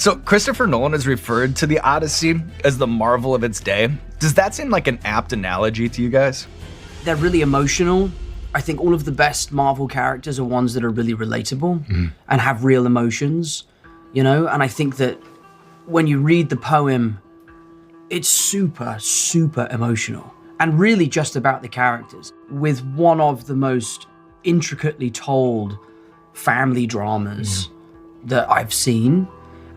So Christopher Nolan has referred to the Odyssey as the Marvel of its day. Does that seem like an apt analogy to you guys? They're really emotional. I think all of the best Marvel characters are ones that are really relatable and have real emotions, you know? And I think that when you read the poem, it's super, super emotional and really just about the characters, with one of the most intricately told family dramas that I've seen,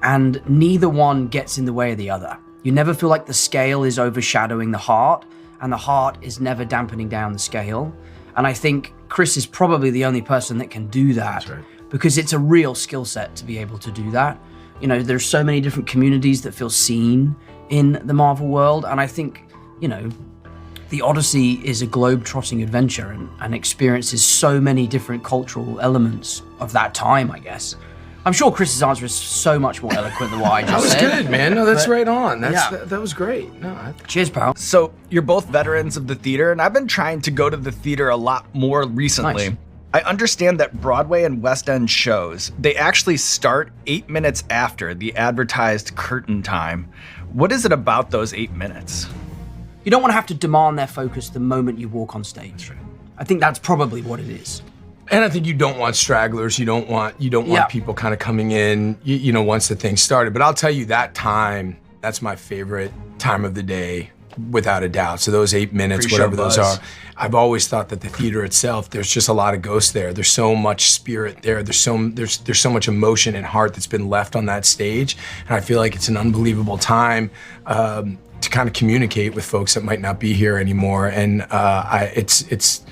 and neither one gets in the way of the other. You never feel like the scale is overshadowing the heart, and the heart is never dampening down the scale. And I think Chris is probably the only person that can do that. That's right. Because it's a real skill set to be able to do that. You know, there's so many different communities that feel seen in the Marvel world, and I think, you know, the Odyssey is a globe-trotting adventure and experiences so many different cultural elements of that time, I guess. I'm sure Chris's answer is so much more eloquent than what I just said. That was good, man. No, that's right on. Yeah. That was great. No, Cheers, pal. So you're both veterans of the theater, and I've been trying to go to the theater a lot more recently. Nice. I understand that Broadway and West End shows, they actually start 8 minutes after the advertised curtain time. What is it about those 8 minutes? You don't want to have to demand their focus the moment you walk on stage. That's right. I think that's probably what it is. And I think you don't want stragglers. You don't want people kind of coming in, you know, once the thing started. But I'll tell you, that time, that's my favorite time of the day, without a doubt. So those 8 minutes, Pre-show whatever those buzz. are, I've always thought that the theater itself, there's just a lot of ghosts there. There's so much spirit there. There's so much emotion and heart that's been left on that stage. And I feel like it's an unbelievable time to kind of communicate with folks that might not be here anymore. And it's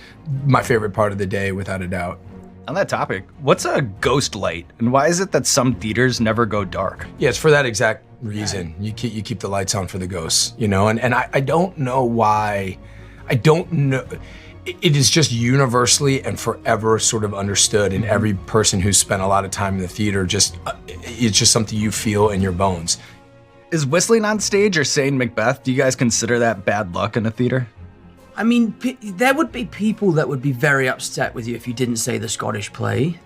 my favorite part of the day, without a doubt. On that topic, what's a ghost light, and why is it that some theaters never go dark? Yeah, it's for that exact reason. You keep the lights on for the ghosts, you know? And I don't know why. I don't know. It is just universally and forever sort of understood, and every person who's spent a lot of time in the theater, it's just something you feel in your bones. Is whistling on stage or saying Macbeth, do you guys consider that bad luck in a theater? I mean, there would be people that would be very upset with you if you didn't say the Scottish play.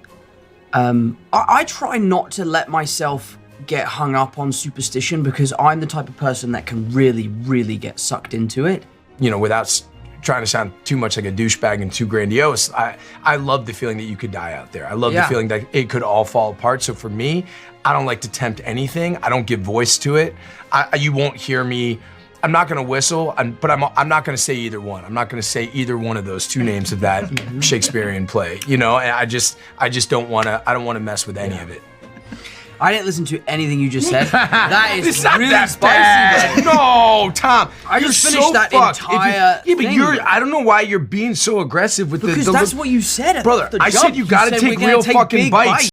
I try not to let myself get hung up on superstition, because I'm the type of person that can really, really get sucked into it. You know, without trying to sound too much like a douchebag and too grandiose, I love the feeling that you could die out there. I love the feeling that it could all fall apart. So for me, I don't like to tempt anything. I don't give voice to it. You won't hear me. I'm not gonna whistle, but I'm not gonna say either one. I'm not gonna say either one of those two names of that Shakespearean play. You know, and I just don't wanna mess with any of it. I didn't listen to anything you just said. That is It's not really that spicy, bad. man. No, Tom. I you're just finished so that fucked. entire Yeah, but thing. I don't know why you're being so aggressive with Because the that's what you said at brother. the I jump. said you gotta said take we're gonna real take fucking big bites.